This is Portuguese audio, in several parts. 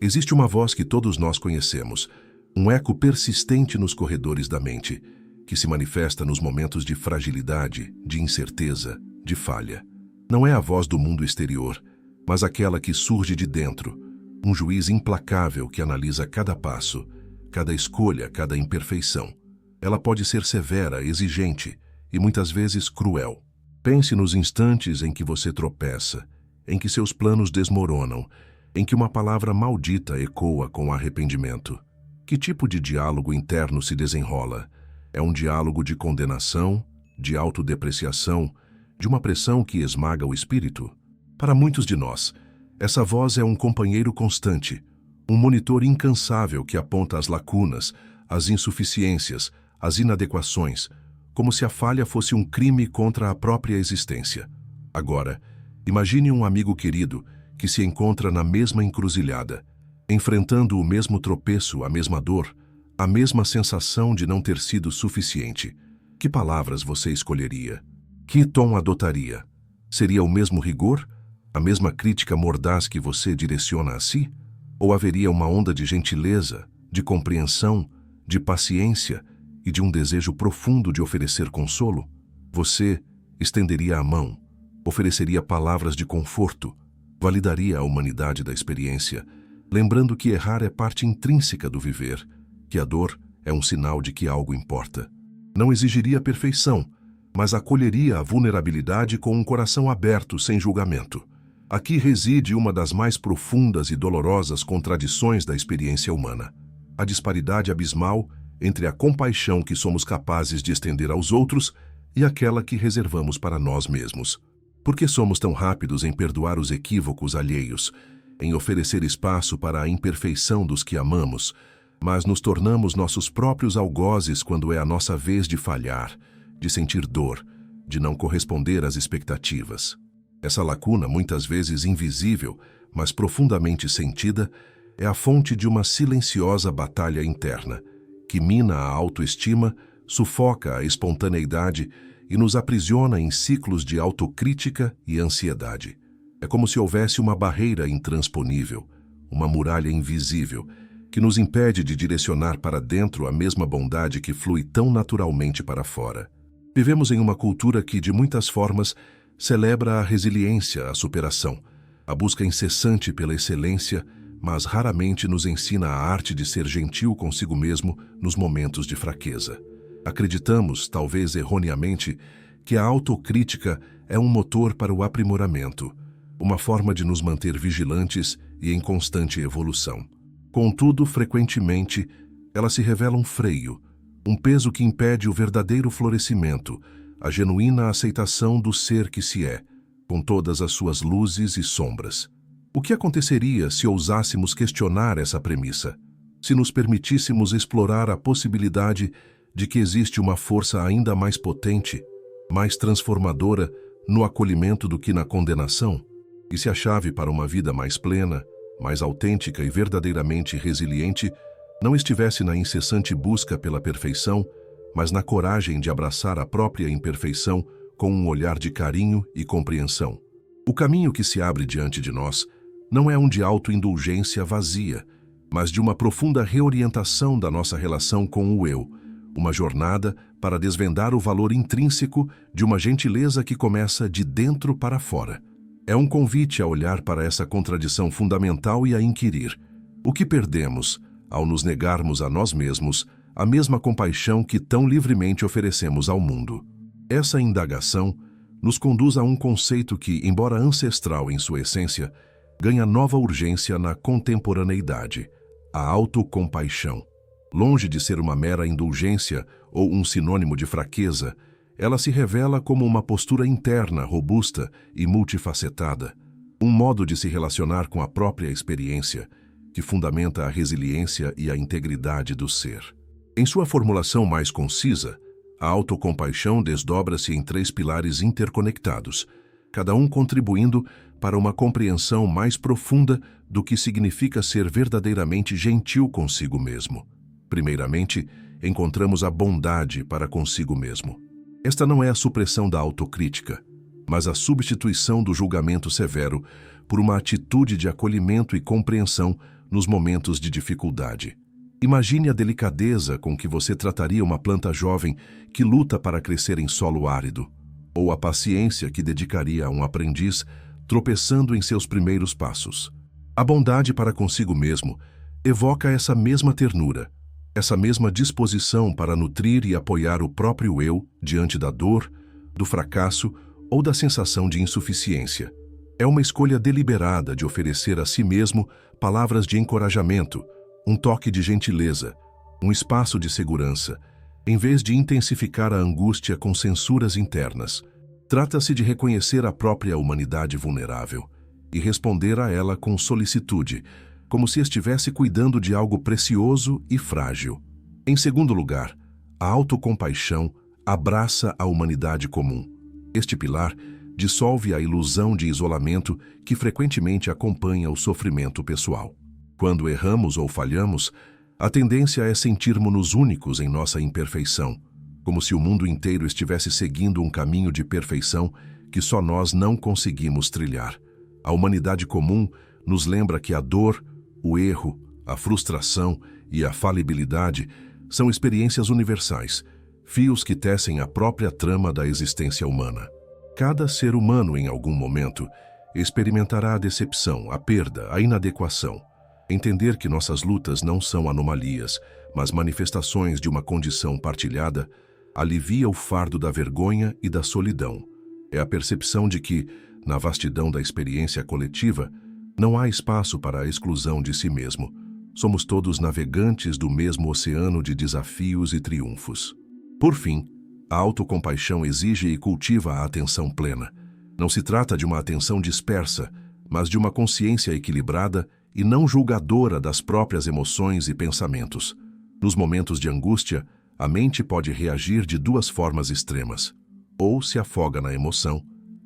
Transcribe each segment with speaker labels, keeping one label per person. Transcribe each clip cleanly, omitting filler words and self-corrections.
Speaker 1: Existe uma voz que todos nós conhecemos, um eco persistente nos corredores da mente, que se manifesta nos momentos de fragilidade, de incerteza, de falha. Não é a voz do mundo exterior, mas aquela que surge de dentro, um juiz implacável que analisa cada passo, cada escolha, cada imperfeição. Ela pode ser severa, exigente e muitas vezes cruel. Pense nos instantes em que você tropeça, em que seus planos desmoronam, em que uma palavra maldita ecoa com arrependimento. Que tipo de diálogo interno se desenrola? É um diálogo de condenação, de autodepreciação, de uma pressão que esmaga o espírito? Para muitos de nós, essa voz é um companheiro constante, um monitor incansável que aponta as lacunas, as insuficiências, as inadequações, como se a falha fosse um crime contra a própria existência. Agora, imagine um amigo querido que se encontra na mesma encruzilhada, enfrentando o mesmo tropeço, a mesma dor, a mesma sensação de não ter sido suficiente. Que palavras você escolheria? Que tom adotaria? Seria o mesmo rigor? A mesma crítica mordaz que você direciona a si? Ou haveria uma onda de gentileza, de compreensão, de paciência e de um desejo profundo de oferecer consolo? Você estenderia a mão, ofereceria palavras de conforto, validaria a humanidade da experiência, lembrando que errar é parte intrínseca do viver, que a dor é um sinal de que algo importa. Não exigiria perfeição, mas acolheria a vulnerabilidade com um coração aberto, sem julgamento. Aqui reside uma das mais profundas e dolorosas contradições da experiência humana: a disparidade abismal entre a compaixão que somos capazes de estender aos outros e aquela que reservamos para nós mesmos. Por que somos tão rápidos em perdoar os equívocos alheios, em oferecer espaço para a imperfeição dos que amamos, mas nos tornamos nossos próprios algozes quando é a nossa vez de falhar, de sentir dor, de não corresponder às expectativas? Essa lacuna, muitas vezes invisível, mas profundamente sentida, é a fonte de uma silenciosa batalha interna, que mina a autoestima, sufoca a espontaneidade e nos aprisiona em ciclos de autocrítica e ansiedade. É como se houvesse uma barreira intransponível, uma muralha invisível, que nos impede de direcionar para dentro a mesma bondade que flui tão naturalmente para fora. Vivemos em uma cultura que, de muitas formas, celebra a resiliência, a superação, a busca incessante pela excelência, mas raramente nos ensina a arte de ser gentil consigo mesmo nos momentos de fraqueza. Acreditamos, talvez erroneamente, que a autocrítica é um motor para o aprimoramento, uma forma de nos manter vigilantes e em constante evolução. Contudo, frequentemente, ela se revela um freio, um peso que impede o verdadeiro florescimento, a genuína aceitação do ser que se é, com todas as suas luzes e sombras. O que aconteceria se ousássemos questionar essa premissa? Se nos permitíssemos explorar a possibilidade de que existe uma força ainda mais potente, mais transformadora no acolhimento do que na condenação? E se a chave para uma vida mais plena, mais autêntica e verdadeiramente resiliente não estivesse na incessante busca pela perfeição, mas na coragem de abraçar a própria imperfeição com um olhar de carinho e compreensão? O caminho que se abre diante de nós não é um de autoindulgência vazia, mas de uma profunda reorientação da nossa relação com o eu, uma jornada para desvendar o valor intrínseco de uma gentileza que começa de dentro para fora. É um convite a olhar para essa contradição fundamental e a inquirir: o que perdemos ao nos negarmos a nós mesmos a mesma compaixão que tão livremente oferecemos ao mundo? Essa indagação nos conduz a um conceito que, embora ancestral em sua essência, ganha nova urgência na contemporaneidade: a autocompaixão. Longe de ser uma mera indulgência ou um sinônimo de fraqueza, ela se revela como uma postura interna robusta e multifacetada, um modo de se relacionar com a própria experiência, que fundamenta a resiliência e a integridade do ser. Em sua formulação mais concisa, a autocompaixão desdobra-se em 3 pilares interconectados, cada um contribuindo para uma compreensão mais profunda do que significa ser verdadeiramente gentil consigo mesmo. Primeiramente, encontramos a bondade para consigo mesmo. Esta não é a supressão da autocrítica, mas a substituição do julgamento severo por uma atitude de acolhimento e compreensão nos momentos de dificuldade. Imagine a delicadeza com que você trataria uma planta jovem que luta para crescer em solo árido, ou a paciência que dedicaria a um aprendiz tropeçando em seus primeiros passos. A bondade para consigo mesmo evoca essa mesma ternura, essa mesma disposição para nutrir e apoiar o próprio eu diante da dor, do fracasso ou da sensação de insuficiência. É uma escolha deliberada de oferecer a si mesmo palavras de encorajamento, um toque de gentileza, um espaço de segurança, em vez de intensificar a angústia com censuras internas. Trata-se de reconhecer a própria humanidade vulnerável e responder a ela com solicitude, como se estivesse cuidando de algo precioso e frágil. Em segundo lugar, a autocompaixão abraça a humanidade comum. Este pilar dissolve a ilusão de isolamento que frequentemente acompanha o sofrimento pessoal. Quando erramos ou falhamos, a tendência é sentirmos-nos únicos em nossa imperfeição, como se o mundo inteiro estivesse seguindo um caminho de perfeição que só nós não conseguimos trilhar. A humanidade comum nos lembra que a dor, o erro, a frustração e a falibilidade são experiências universais, fios que tecem a própria trama da existência humana. Cada ser humano, em algum momento, experimentará a decepção, a perda, a inadequação. Entender que nossas lutas não são anomalias, mas manifestações de uma condição partilhada, alivia o fardo da vergonha e da solidão. É a percepção de que, na vastidão da experiência coletiva, não há espaço para a exclusão de si mesmo. Somos todos navegantes do mesmo oceano de desafios e triunfos. Por fim, a autocompaixão exige e cultiva a atenção plena. Não se trata de uma atenção dispersa, mas de uma consciência equilibrada e não julgadora das próprias emoções e pensamentos. Nos momentos de angústia, a mente pode reagir de duas formas extremas. Ou se afoga na emoção,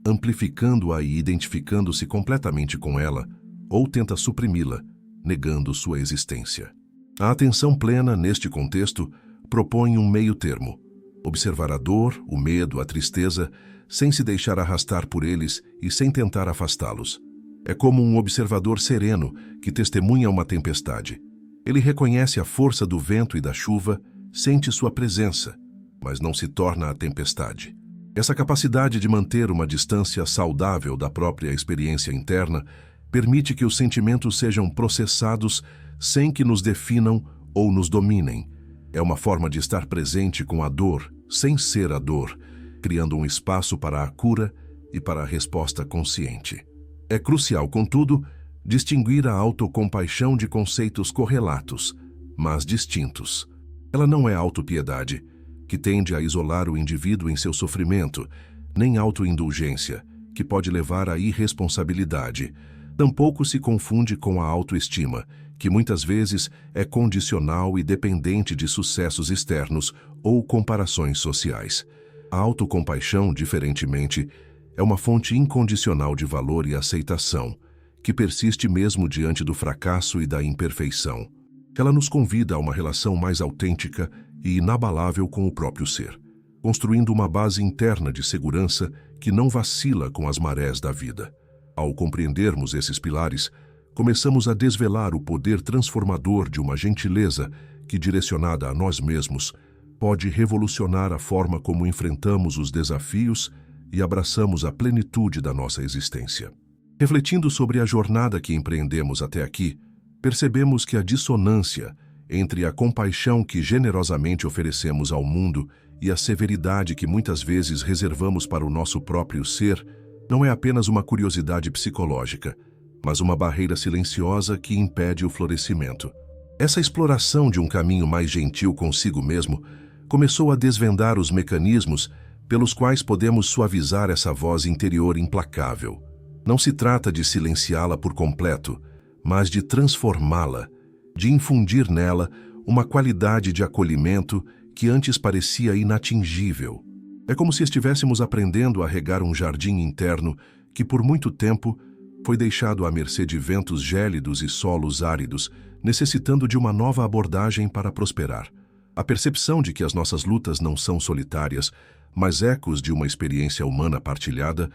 Speaker 1: amplificando-a e identificando-se completamente com ela, ou tenta suprimi-la, negando sua existência. A atenção plena, neste contexto, propõe um meio termo. Observar a dor, o medo, a tristeza, sem se deixar arrastar por eles e sem tentar afastá-los. É como um observador sereno que testemunha uma tempestade. Ele reconhece a força do vento e da chuva, sente sua presença, mas não se torna a tempestade. Essa capacidade de manter uma distância saudável da própria experiência interna permite que os sentimentos sejam processados sem que nos definam ou nos dominem. É uma forma de estar presente com a dor, sem ser a dor, criando um espaço para a cura e para a resposta consciente. É crucial, contudo, distinguir a autocompaixão de conceitos correlatos, mas distintos. Ela não é autopiedade, que tende a isolar o indivíduo em seu sofrimento, nem autoindulgência, que pode levar à irresponsabilidade. Tampouco se confunde com a autoestima, que muitas vezes é condicional e dependente de sucessos externos ou comparações sociais. A autocompaixão, diferentemente, é uma fonte incondicional de valor e aceitação, que persiste mesmo diante do fracasso e da imperfeição. Ela nos convida a uma relação mais autêntica e inabalável com o próprio ser, construindo uma base interna de segurança que não vacila com as marés da vida. Ao compreendermos esses pilares, começamos a desvelar o poder transformador de uma gentileza que, direcionada a nós mesmos, pode revolucionar a forma como enfrentamos os desafios e abraçamos a plenitude da nossa existência. Refletindo sobre a jornada que empreendemos até aqui, percebemos que a dissonância entre a compaixão que generosamente oferecemos ao mundo e a severidade que muitas vezes reservamos para o nosso próprio ser não é apenas uma curiosidade psicológica, mas uma barreira silenciosa que impede o florescimento. Essa exploração de um caminho mais gentil consigo mesmo começou a desvendar os mecanismos pelos quais podemos suavizar essa voz interior implacável. Não se trata de silenciá-la por completo, mas de transformá-la, de infundir nela uma qualidade de acolhimento que antes parecia inatingível. É como se estivéssemos aprendendo a regar um jardim interno que por muito tempo foi deixado à mercê de ventos gélidos e solos áridos, necessitando de uma nova abordagem para prosperar. A percepção de que as nossas lutas não são solitárias, mas ecos de uma experiência humana partilhada,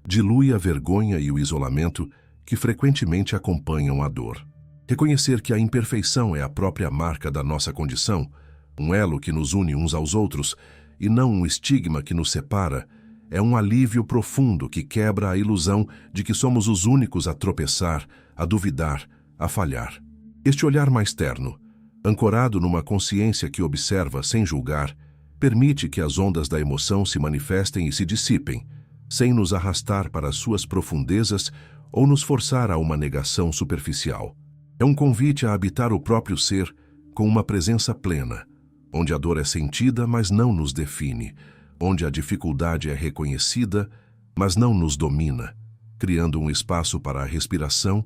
Speaker 1: dilui a vergonha e o isolamento que frequentemente acompanham a dor. Reconhecer que a imperfeição é a própria marca da nossa condição, um elo que nos une uns aos outros, e não um estigma que nos separa, é um alívio profundo que quebra a ilusão de que somos os únicos a tropeçar, a duvidar, a falhar. Este olhar mais terno, ancorado numa consciência que observa sem julgar, permite que as ondas da emoção se manifestem e se dissipem, sem nos arrastar para as suas profundezas ou nos forçar a uma negação superficial. É um convite a habitar o próprio ser com uma presença plena, onde a dor é sentida, mas não nos define, onde a dificuldade é reconhecida, mas não nos domina, criando um espaço para a respiração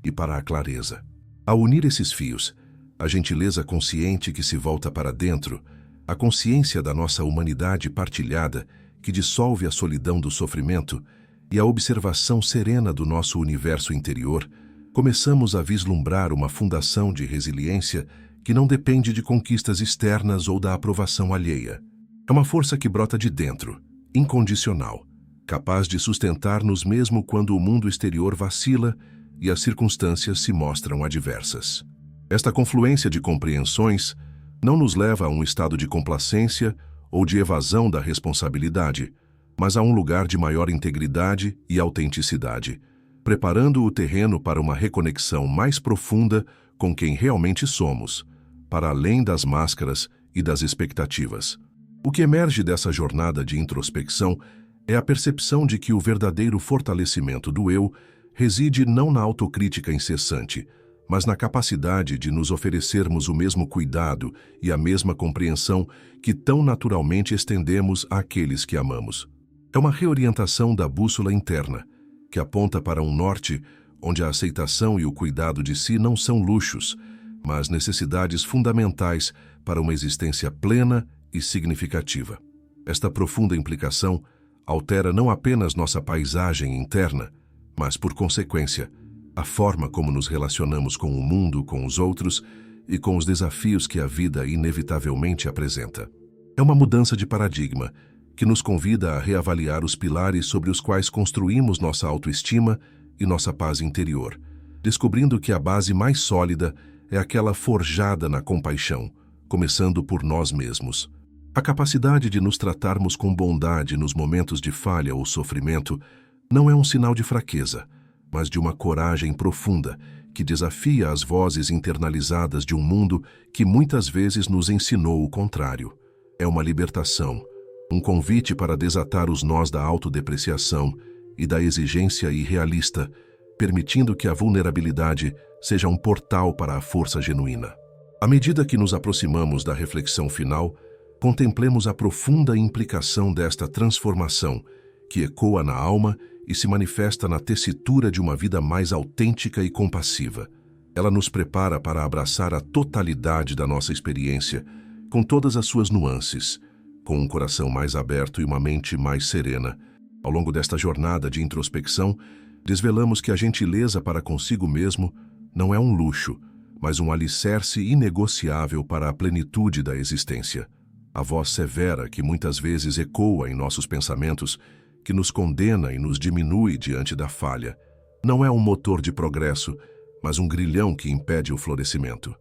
Speaker 1: e para a clareza. Ao unir esses fios, a gentileza consciente que se volta para dentro, a consciência da nossa humanidade partilhada que dissolve a solidão do sofrimento e a observação serena do nosso universo interior, começamos a vislumbrar uma fundação de resiliência que não depende de conquistas externas ou da aprovação alheia. É uma força que brota de dentro, incondicional, capaz de sustentar-nos mesmo quando o mundo exterior vacila e as circunstâncias se mostram adversas. Esta confluência de compreensões não nos leva a um estado de complacência ou de evasão da responsabilidade, mas a um lugar de maior integridade e autenticidade, preparando o terreno para uma reconexão mais profunda com quem realmente somos, para além das máscaras e das expectativas. O que emerge dessa jornada de introspecção é a percepção de que o verdadeiro fortalecimento do eu reside não na autocrítica incessante, mas na capacidade de nos oferecermos o mesmo cuidado e a mesma compreensão que tão naturalmente estendemos àqueles que amamos. É uma reorientação da bússola interna, que aponta para um norte onde a aceitação e o cuidado de si não são luxos, mas necessidades fundamentais para uma existência plena e significativa. Esta profunda implicação altera não apenas nossa paisagem interna, mas, por consequência, a forma como nos relacionamos com o mundo, com os outros e com os desafios que a vida inevitavelmente apresenta. É uma mudança de paradigma que nos convida a reavaliar os pilares sobre os quais construímos nossa autoestima e nossa paz interior, descobrindo que a base mais sólida é aquela forjada na compaixão, começando por nós mesmos. A capacidade de nos tratarmos com bondade nos momentos de falha ou sofrimento não é um sinal de fraqueza, mas de uma coragem profunda que desafia as vozes internalizadas de um mundo que muitas vezes nos ensinou o contrário. É uma libertação, um convite para desatar os nós da autodepreciação e da exigência irrealista, permitindo que a vulnerabilidade seja um portal para a força genuína. À medida que nos aproximamos da reflexão final, contemplemos a profunda implicação desta transformação, que ecoa na alma e se manifesta na tessitura de uma vida mais autêntica e compassiva. Ela nos prepara para abraçar a totalidade da nossa experiência, com todas as suas nuances, com um coração mais aberto e uma mente mais serena. Ao longo desta jornada de introspecção, desvelamos que a gentileza para consigo mesmo não é um luxo, mas um alicerce inegociável para a plenitude da existência. A voz severa que muitas vezes ecoa em nossos pensamentos, que nos condena e nos diminui diante da falha, não é um motor de progresso, mas um grilhão que impede o florescimento.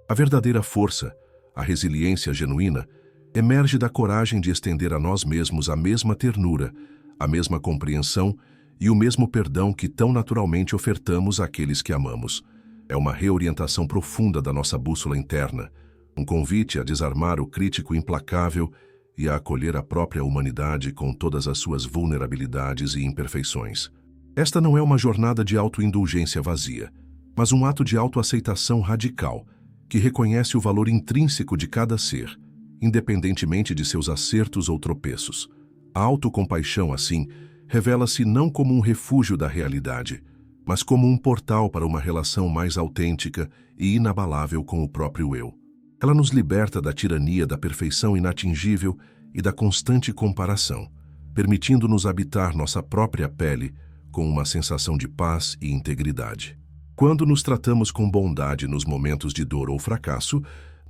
Speaker 1: A verdadeira força, a resiliência genuína, emerge da coragem de estender a nós mesmos a mesma ternura, a mesma compreensão e o mesmo perdão que tão naturalmente ofertamos àqueles que amamos. É uma reorientação profunda da nossa bússola interna, um convite a desarmar o crítico implacável e a acolher a própria humanidade com todas as suas vulnerabilidades e imperfeições. Esta não é uma jornada de autoindulgência vazia, mas um ato de autoaceitação radical, que reconhece o valor intrínseco de cada ser, independentemente de seus acertos ou tropeços. A autocompaixão, assim, revela-se não como um refúgio da realidade, mas como um portal para uma relação mais autêntica e inabalável com o próprio eu. Ela nos liberta da tirania da perfeição inatingível e da constante comparação, permitindo-nos habitar nossa própria pele com uma sensação de paz e integridade. Quando nos tratamos com bondade nos momentos de dor ou fracasso,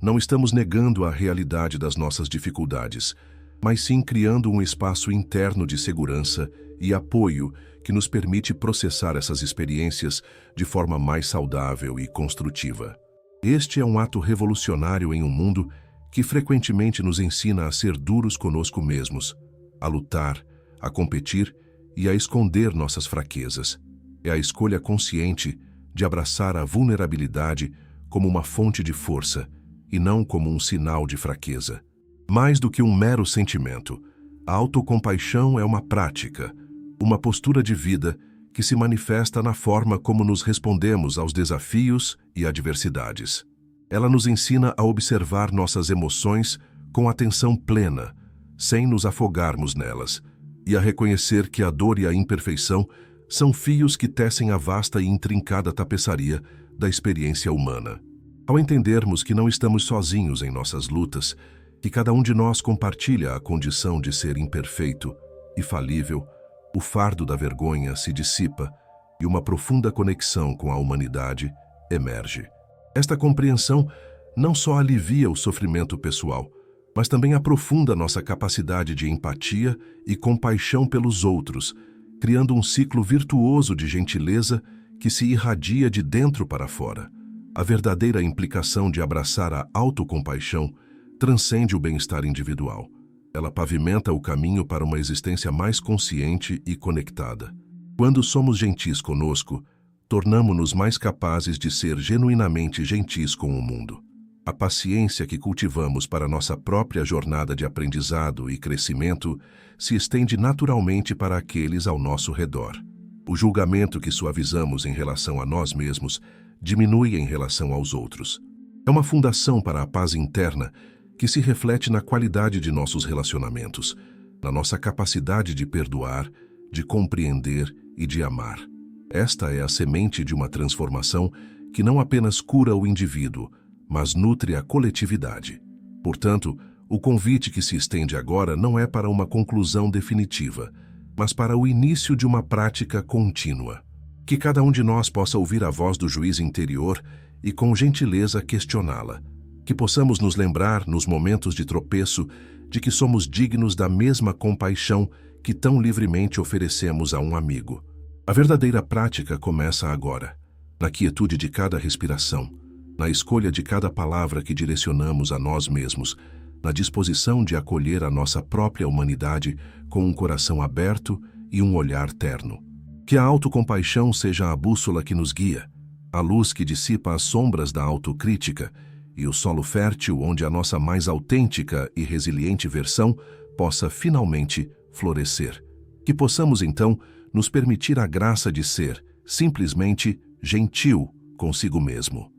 Speaker 1: Não estamos negando a realidade das nossas dificuldades, mas sim criando um espaço interno de segurança e apoio que nos permite processar essas experiências de forma mais saudável e construtiva. Este é um ato revolucionário em um mundo que frequentemente nos ensina a ser duros conosco mesmos, a lutar, a competir e a esconder nossas fraquezas. É a escolha consciente de abraçar a vulnerabilidade como uma fonte de força e não como um sinal de fraqueza. Mais do que um mero sentimento, a autocompaixão é uma prática, uma postura de vida que se manifesta na forma como nos respondemos aos desafios e adversidades. Ela nos ensina a observar nossas emoções com atenção plena, sem nos afogarmos nelas, e a reconhecer que a dor e a imperfeição são fios que tecem a vasta e intrincada tapeçaria da experiência humana. Ao entendermos que não estamos sozinhos em nossas lutas, que cada um de nós compartilha a condição de ser imperfeito e falível, o fardo da vergonha se dissipa e uma profunda conexão com a humanidade emerge. Esta compreensão não só alivia o sofrimento pessoal, mas também aprofunda nossa capacidade de empatia e compaixão pelos outros, criando um ciclo virtuoso de gentileza que se irradia de dentro para fora. A verdadeira implicação de abraçar a autocompaixão transcende o bem-estar individual. Ela pavimenta o caminho para uma existência mais consciente e conectada. Quando somos gentis conosco, tornamo-nos mais capazes de ser genuinamente gentis com o mundo. A paciência que cultivamos para nossa própria jornada de aprendizado e crescimento se estende naturalmente para aqueles ao nosso redor. O julgamento que suavizamos em relação a nós mesmos diminui em relação aos outros. É uma fundação para a paz interna que se reflete na qualidade de nossos relacionamentos, na nossa capacidade de perdoar, de compreender e de amar. Esta é a semente de uma transformação que não apenas cura o indivíduo, mas nutre a coletividade. Portanto, o convite que se estende agora não é para uma conclusão definitiva, mas para o início de uma prática contínua. Que cada um de nós possa ouvir a voz do juiz interior e com gentileza questioná-la. Que possamos nos lembrar, nos momentos de tropeço, de que somos dignos da mesma compaixão que tão livremente oferecemos a um amigo. A verdadeira prática começa agora, na quietude de cada respiração, na escolha de cada palavra que direcionamos a nós mesmos, na disposição de acolher a nossa própria humanidade com um coração aberto e um olhar terno. Que a autocompaixão seja a bússola que nos guia, a luz que dissipa as sombras da autocrítica e o solo fértil onde a nossa mais autêntica e resiliente versão possa finalmente florescer. Que possamos, então, nos permitir a graça de ser, simplesmente, gentil consigo mesmo.